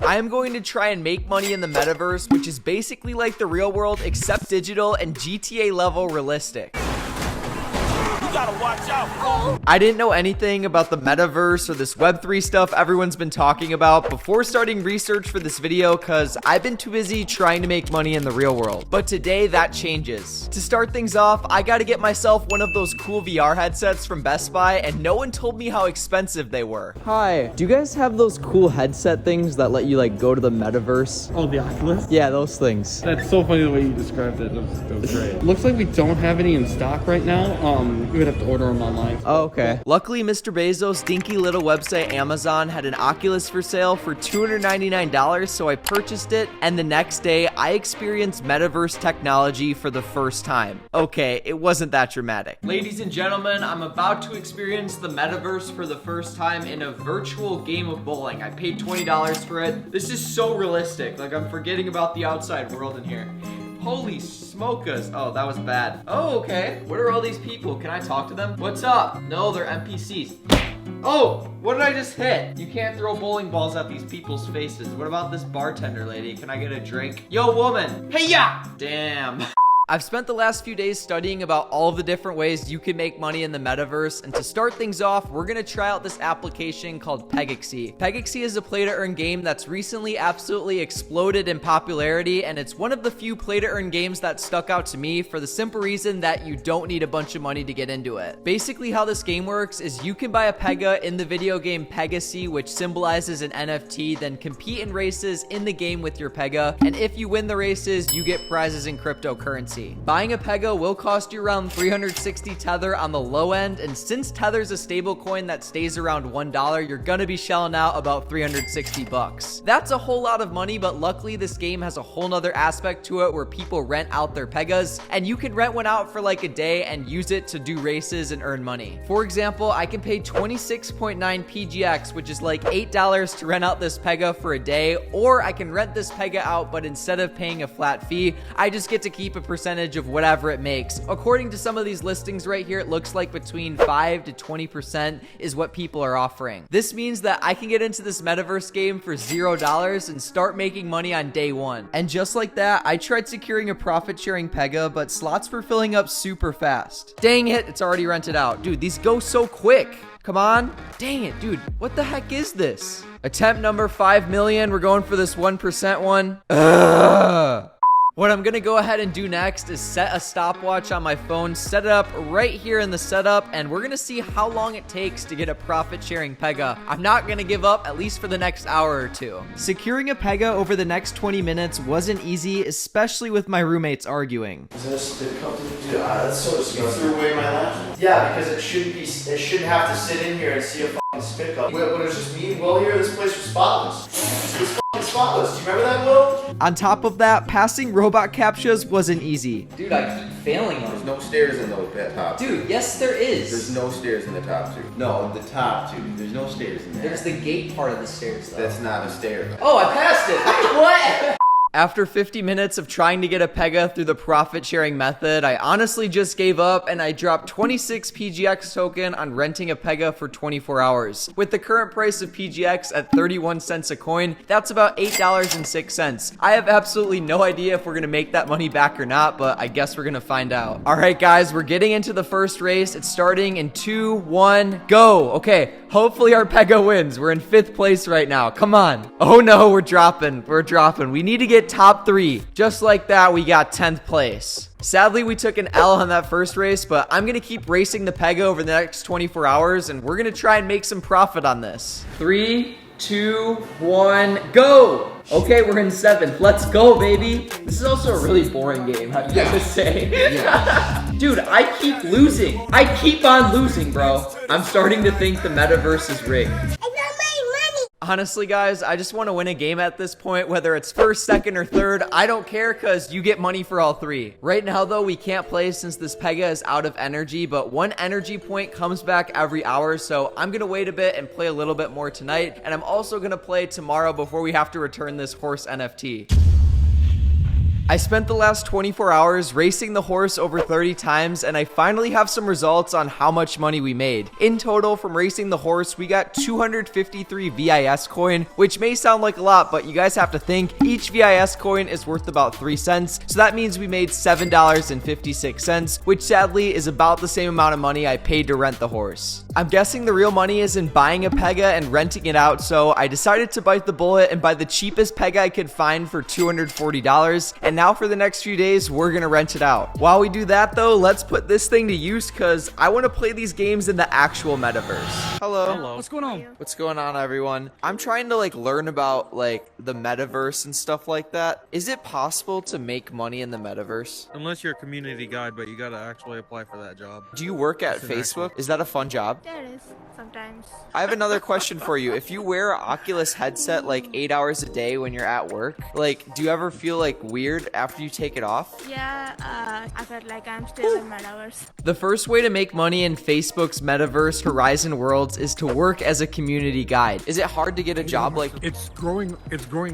I am going to try and make money in the metaverse, which is basically like the real world except digital and GTA level realistic. Gotta watch out, fool. I didn't know anything about the metaverse or this Web3 stuff everyone's been talking about before starting research for this video because I've been too busy trying to make money in the real world. But today that changes. To start things off, I gotta get myself one of those cool VR headsets from Best Buy, and no one told me how expensive they were. Hi, do you guys have those cool headset things that let you like go to the metaverse? Oh, the Oculus? Yeah, those things. That's so funny the way you described it. That was great. Looks like we don't have any in stock right now. We would have to order them online. Oh, okay. Luckily, Mr. Bezos' dinky little website Amazon had an Oculus for sale for $299, so I purchased it, and the next day, I experienced metaverse technology for the first time. Okay, it wasn't that dramatic. Ladies and gentlemen, I'm about to experience the metaverse for the first time in a virtual game of bowling. I paid $20 for it. This is so realistic. Like, I'm forgetting about the outside world in here. Holy smokas. Oh, that was bad. Oh, okay. What are all these people? Can I talk to them? What's up? No, they're NPCs. Oh, what did I just hit? You can't throw bowling balls at these people's faces. What about this bartender lady? Can I get a drink? Yo, woman. Hey, ya! Damn. I've spent the last few days studying about all of the different ways you can make money in the metaverse, and to start things off, we're gonna try out this application called Pegaxy. Pegaxy is a play-to-earn game that's recently absolutely exploded in popularity, and it's one of the few play-to-earn games that stuck out to me for the simple reason that you don't need a bunch of money to get into it. Basically, how this game works is you can buy a Pega in the video game Pegaxy, which symbolizes an NFT, then compete in races in the game with your Pega, and if you win the races, you get prizes in cryptocurrency. Buying a Pega will cost you around 360 Tether on the low end, and since Tether's a stable coin that stays around $1, you're gonna be shelling out about 360 bucks. That's a whole lot of money, but luckily this game has a whole nother aspect to it where people rent out their Pegas, and you can rent one out for like a day and use it to do races and earn money. For example, I can pay 26.9 PGX, which is like $8 to rent out this Pega for a day, or I can rent this Pega out, but instead of paying a flat fee, I just get to keep a percentage of whatever it makes. According to some of these listings right here, it looks like between 5 to 20% is what people are offering. This means that I can get into this metaverse game for $0 and start making money on day one. And just like that, I tried securing a profit sharing Pega, but slots were filling up super fast. Dang it, it's already rented out. Dude, these go so quick. Come on. Dang it, dude. What the heck is this? Attempt number 5 million. We're going for this 1% one. Ugh. What I'm gonna go ahead and do next is set a stopwatch on my phone, set it up right here in the setup, and we're gonna see how long it takes to get a profit sharing Pega. I'm not gonna give up, at least for the next hour or two. Securing a Pega over the next 20 minutes wasn't easy, especially with my roommates arguing. Is this the company? Dude, that's so disgusting. You threw away my lashes? Yeah, because it shouldn't have to sit in here and see a fucking spit cup. Wait, what does this mean? Well, here, this place was spotless. It was fucking spotless. Do you remember that, Will? On top of that, passing robot captchas wasn't easy. Dude, I keep failing on There's no stairs in that top two. Dude, yes there is. There's no stairs in the top two. No, the top two. There's no stairs in there. There's the gate part of the stairs though. That's not a stair. Oh, I passed it. What? After 50 minutes of trying to get a Pega through the profit sharing method, I honestly just gave up and I dropped 26 PGX token on renting a Pega for 24 hours. With the current price of PGX at 31 cents a coin, that's about $8.06. I have absolutely no idea if we're gonna make that money back or not, but I guess we're gonna find out. All right, guys, we're getting into the first race. It's starting in 2, 1, go. Okay, hopefully our Pega wins. We're in 5th place right now. Come on. Oh no, we're dropping. We're dropping. We need to get top 3. Just like that, we got 10th place. Sadly, we took an L on that first race, but I'm gonna keep racing the Pega over the next 24 hours, and we're gonna try and make some profit on this. 3, 2, 1, go! Okay, we're in 7th. Let's go, baby. This is also a really boring game, I have to say. Yeah. Dude, I keep losing. I keep on losing, bro. I'm starting to think the metaverse is rigged. Honestly, guys, I just want to win a game at this point, whether it's 1st, 2nd, or 3rd. I don't care because you get money for all 3. Right now, though, we can't play since this Pega is out of energy, but 1 energy point comes back every hour, so I'm going to wait a bit and play a little bit more tonight, and I'm also going to play tomorrow before we have to return this horse NFT. I spent the last 24 hours racing the horse over 30 times, and I finally have some results on how much money we made. In total, from racing the horse, we got 253 VIS coin, which may sound like a lot, but you guys have to think each VIS coin is worth about 3 cents, so that means we made $7.56, which sadly is about the same amount of money I paid to rent the horse. I'm guessing the real money is in buying a Pega and renting it out, so I decided to bite the bullet and buy the cheapest Pega I could find for $240, and now for the next few days, we're gonna rent it out. While we do that though, let's put this thing to use because I want to play these games in the actual metaverse. Hello. What's going on? What's going on, everyone? I'm trying to learn about the metaverse and stuff like that. Is it possible to make money in the metaverse? Unless you're a community guide, but you gotta actually apply for that job. Do you work at Facebook? Is that a fun job? Yeah, it is. Sometimes. I have another question for you. If you wear an Oculus headset 8 hours a day when you're at work, do you ever feel weird after you take it off? Yeah, I felt like I'm still in Metaverse. The first way to make money in Facebook's Metaverse Horizon Worlds is to work as a community guide. Is it hard to get a job It's growing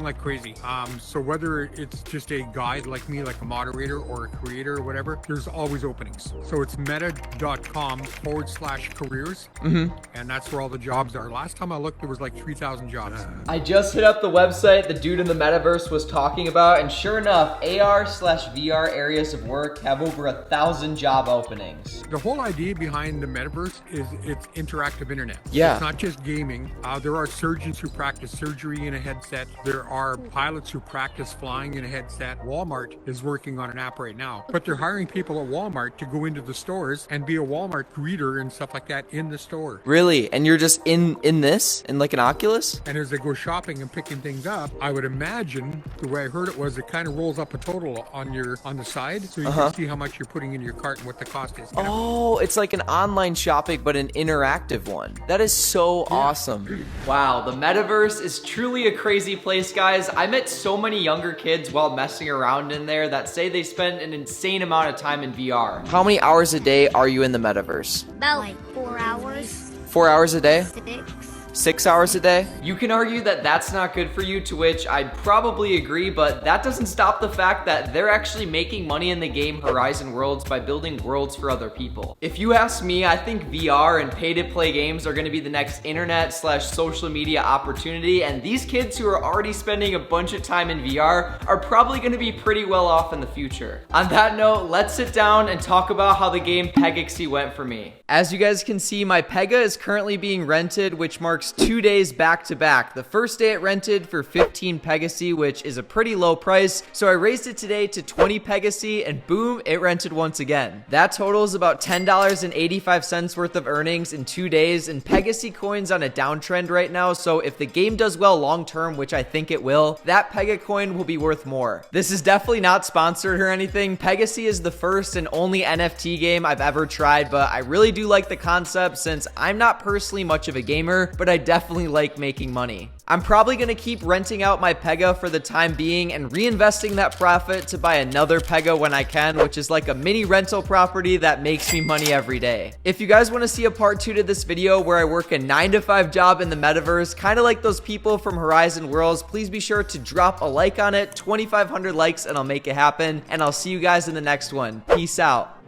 like crazy. So whether it's just a guide like me, like a moderator or a creator or whatever, there's always openings. So it's meta.com/careers. And that's where all the jobs are. Last time I looked, there was 3,000 jobs. I just hit up the website the dude in the Metaverse was talking about, and sure enough, AR/VR areas of work have over 1,000 job openings. The whole idea behind the Metaverse is it's interactive internet. Yeah. It's not just gaming. There are surgeons who practice surgery in a headset. There are pilots who practice flying in a headset. Walmart is working on an app right now, but they're hiring people at Walmart to go into the stores and be a Walmart greeter and stuff like that in the store. Really? And you're just in this? In an Oculus? And as they go shopping and picking things up, I would imagine the way I heard it was it kind of rolls up a total on the side, so you can see how much you're putting in your cart and what the cost is. Oh, it's like an online shopping, but an interactive one. That is so awesome. Wow, the Metaverse is truly a crazy place, guys. I met so many younger kids while messing around in there that say they spend an insane amount of time in VR. How many hours a day are you in the Metaverse? About 4 hours. 4 hours a day? 6. 6 hours a day? You can argue that that's not good for you, to which I'd probably agree, but that doesn't stop the fact that they're actually making money in the game Horizon Worlds by building worlds for other people. If you ask me, I think VR and pay-to-play games are gonna be the next internet/social media opportunity, and these kids who are already spending a bunch of time in VR are probably gonna be pretty well off in the future. On that note, let's sit down and talk about how the game Pegaxy went for me. As you guys can see, my Pega is currently being rented, which marks 2 days back to back. The first day it rented for 15 Pegaxy, which is a pretty low price, so I raised it today to 20 Pegaxy, and boom, it rented once again. That totals about $10.85 worth of earnings in 2 days, and Pegaxy coin's on a downtrend right now, so if the game does well long term, which I think it will, that Pega coin will be worth more. This is definitely not sponsored or anything. Pegaxy is the first and only NFT game I've ever tried, but I really do like the concept since I'm not personally much of a gamer, but I definitely like making money. I'm probably gonna keep renting out my Pega for the time being and reinvesting that profit to buy another Pega when I can, which is like a mini rental property that makes me money every day. If you guys wanna see a part 2 to this video where I work a 9-to-5 job in the Metaverse, kind of like those people from Horizon Worlds, please be sure to drop a like on it. 2,500 likes and I'll make it happen. And I'll see you guys in the next one. Peace out.